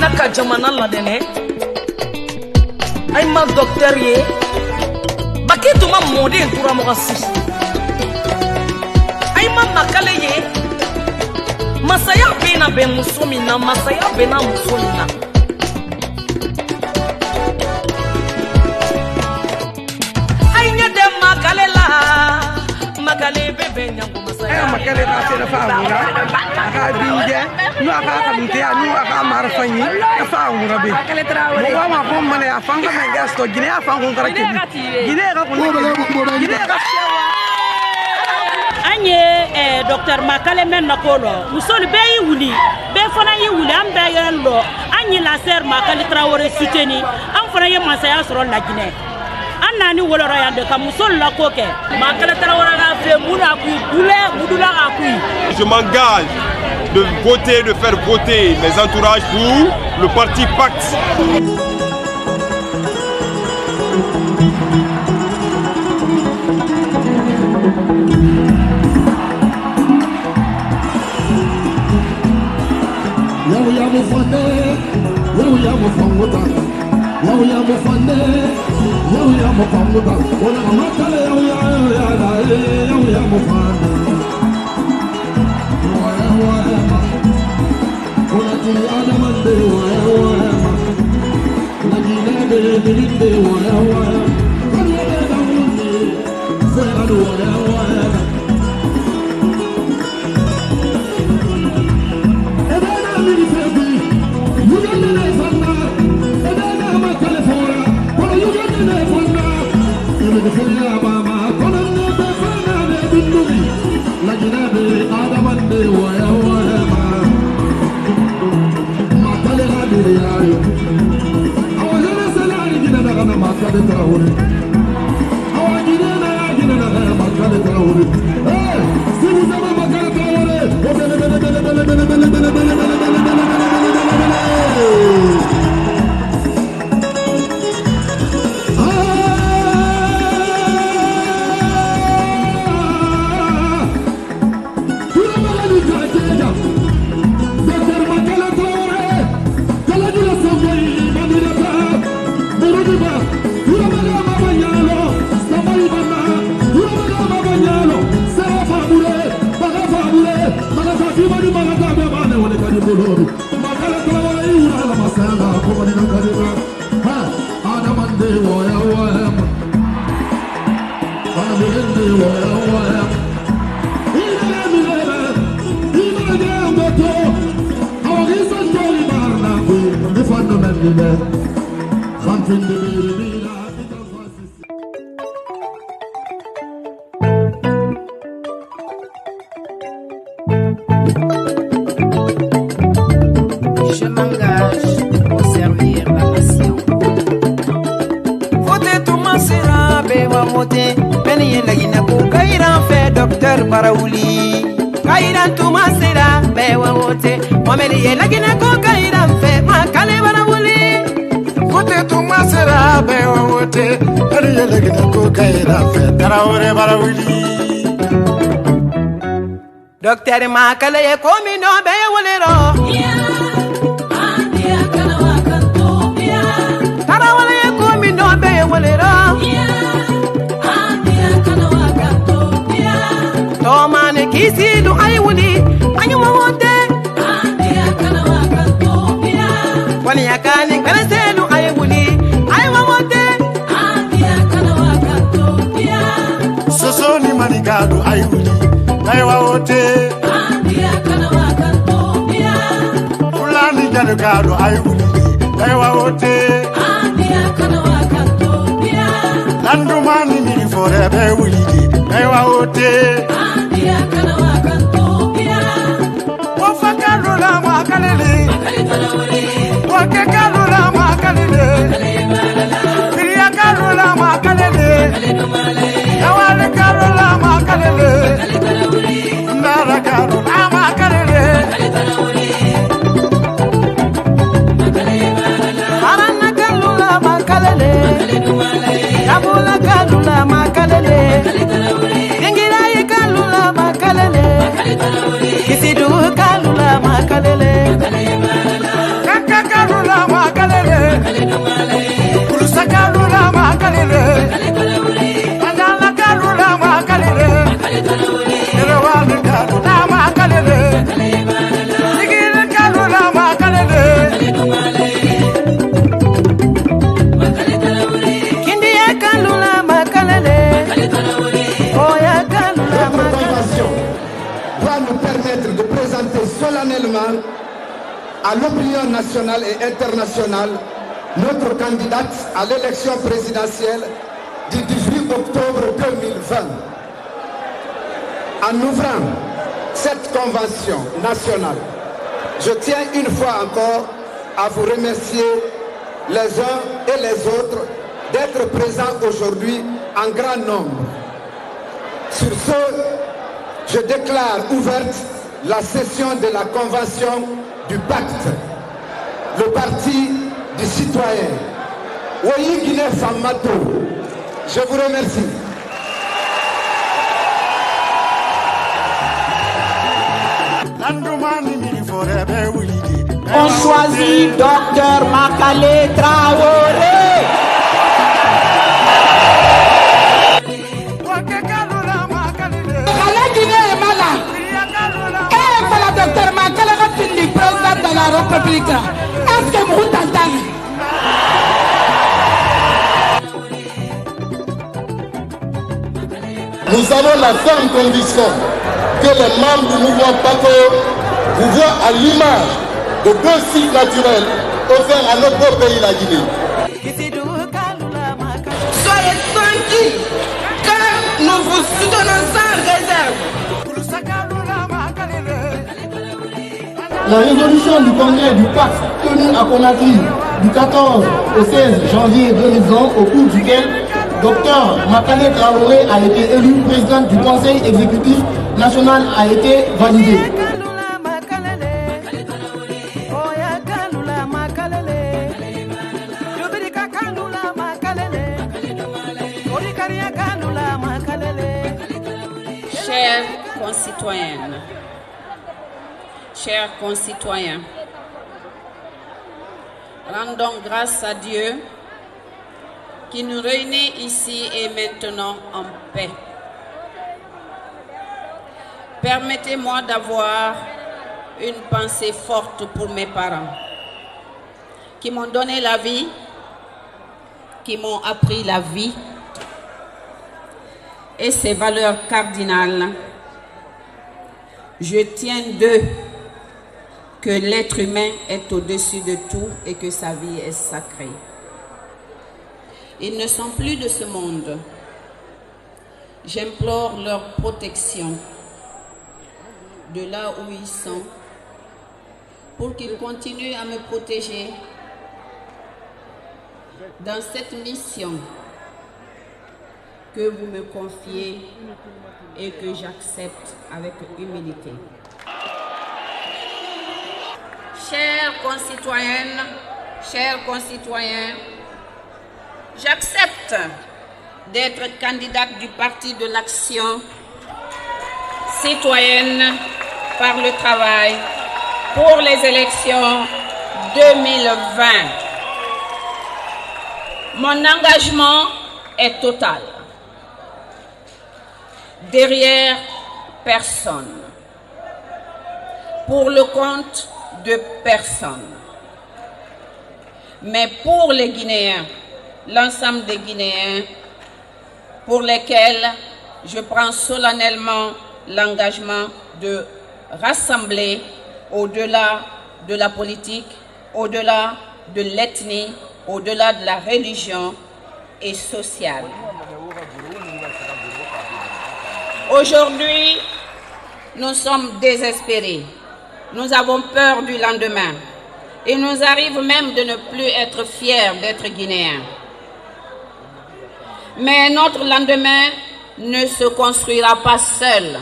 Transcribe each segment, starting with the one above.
na ka jamana ladɛnɛ ay ma docteur ye baki tuma mɔden tura mɔgɔ si ay ma makale ye masaya bena bɛn muso min na masaya bena muso min na ay ɲɛdɛ makale la makale bɛ bɛn ɲangu masaya makale ka se fa wura aka binje no aka kabinte anu aka marfanyi fa wura be mo wa ma ko mane afanga me gasto gine afanga ko karake gine ka ko gine ka anye docteur Makale men nakolo musol be yi wuli be fana yi wuli am be yello anye la sœur Makale Traoré soutenu am fana ye masaya soro la Guinée anani woloro yande ka musol la koke Makale Traoré ga fe muna ku dule mudula ga ku. Je m'engage de voter, de faire voter mes entourages pour le parti Pacte. Je m'engage pour servir la nation. Voter tout ma sera bewa voter. Beni lagina ko kairan fe docteur Baraouli. Kairan tout ma sera bewa voter. Momeli lagina ko kairan fe Makale Baraouli. Voter tout ma sera bewa voter. Beni lagina ko kairan fe Traoré Baraouli. Docteur Makale komi no bewa wolero. Tomane kisi du ayuli anyuma wote wani yakani kanase du ayuli ayuma wote Soso ni manigado ayuli aywa wote Fulani janugado ayuli aywa wote Landumani miri forever wuli aywa wote Wafakarula makalele Wakakarula makalele Kriya karula makalele Yawale karula makalele Nara karula makalele Arana karula makalele Yabula karula makalele Dingira karula makalele présenter solennellement à l'opinion nationale et internationale notre candidate à l'élection présidentielle du 18 octobre 2020. En ouvrant cette convention nationale, je tiens une fois encore à vous remercier les uns et les autres d'être présents aujourd'hui en grand nombre. Sur ce, je déclare ouverte la session de la convention du pacte, le parti du citoyen. Oyi Guinée Famato, je vous remercie. On choisit Dr Makale Traoré. La Guinée est malade. Et voilà Dr Makale Ratindi, président de la République. Est-ce que vous entendez? Nous avons la ferme conviction que les membres du mouvement PACO vous voient à l'image de deux sites naturels offerts à notre pays, la Guinée. Soyez tranquille, car nous vous soutenons sans réserve. La résolution du congrès du pacte tenu à Conakry du 14 au 16 janvier 2020, au cours duquel Dr Makale Traoré a été élu président du conseil exécutif national, a été validée. Chers concitoyennes, chers concitoyens, rendons grâce à Dieu qui nous réunit ici et maintenant en paix. Permettez-moi d'avoir une pensée forte pour mes parents qui m'ont donné la vie, qui m'ont appris la vie et ses valeurs cardinales. Je tiens d'eux que l'être humain est au-dessus de tout et que sa vie est sacrée. Ils ne sont plus de ce monde. J'implore leur protection de là où ils sont pour qu'ils continuent à me protéger dans cette mission que vous me confiez et que j'accepte avec humilité. Chères concitoyennes, chers concitoyens, j'accepte d'être candidate du Parti de l'Action citoyenne par le travail pour les élections 2020. Mon engagement est total. Derrière personne, pour le compte de personne, mais pour les Guinéens, l'ensemble des Guinéens, pour lesquels je prends solennellement l'engagement de rassembler au-delà de la politique, au-delà de l'ethnie, au-delà de la religion et sociale. Aujourd'hui, nous sommes désespérés. Nous avons peur du lendemain. Il nous arrive même de ne plus être fiers d'être Guinéens. Mais notre lendemain ne se construira pas seul.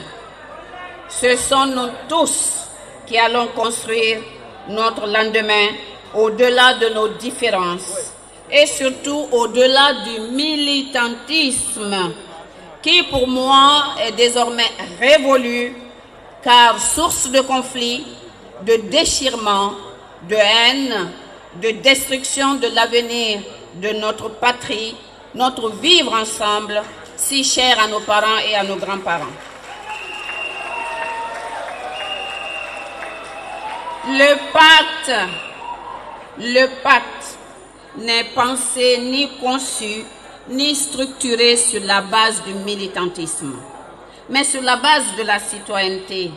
Ce sont nous tous qui allons construire notre lendemain au-delà de nos différences et surtout au-delà du militantisme qui pour moi est désormais révolu car source de conflits, de déchirements, de haine, de destruction de l'avenir de notre patrie, notre vivre ensemble si cher à nos parents et à nos grands-parents. Le pacte n'est pensé ni conçu ni structuré sur la base du militantisme, mais sur la base de la citoyenneté.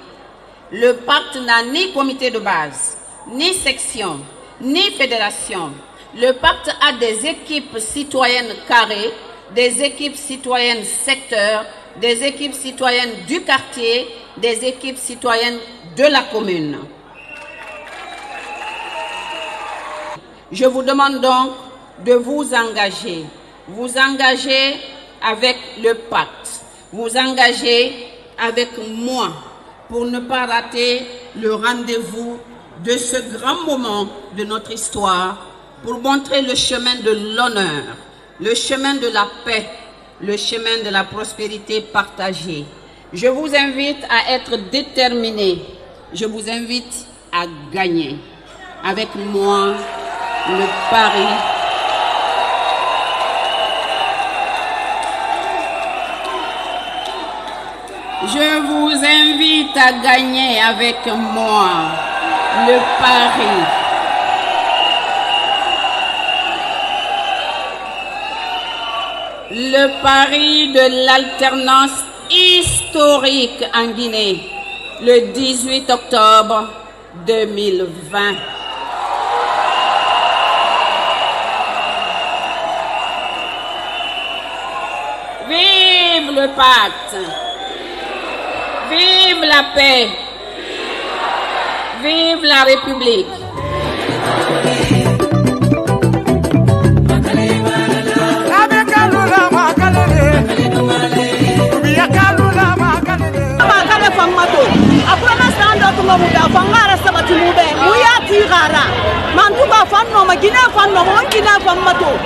Le pacte n'a ni comité de base, ni section, ni fédération. Le pacte a des équipes citoyennes carrées, des équipes citoyennes secteurs, des équipes citoyennes du quartier, des équipes citoyennes de la commune. Je vous demande donc de vous engager avec le pacte, vous engager avec moi pour ne pas rater le rendez-vous de ce grand moment de notre histoire, pour montrer le chemin de l'honneur, le chemin de la paix, le chemin de la prospérité partagée. Je vous invite à être déterminés, je vous invite à gagner. Avec moi, le pari. Je vous invite à gagner avec moi le pari. Le pari de l'alternance historique en Guinée, le 18 octobre 2020. Vive le pacte! Vive la paix! Vive la République!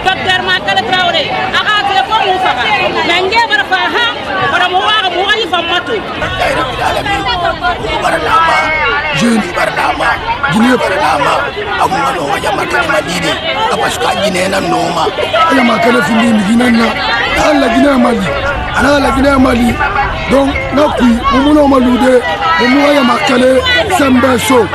Docteur Makale Traoré, akakile ko mu faga nange bara faha bara mo waga mo ali famato jeune barnama Guinée barnama amuma no ya makale madide abaska Guinée na noma ya makale findi Guinée na ala Guinée mali ala Guinée mali donc nakui mumu no malude mumu ya makale sembe so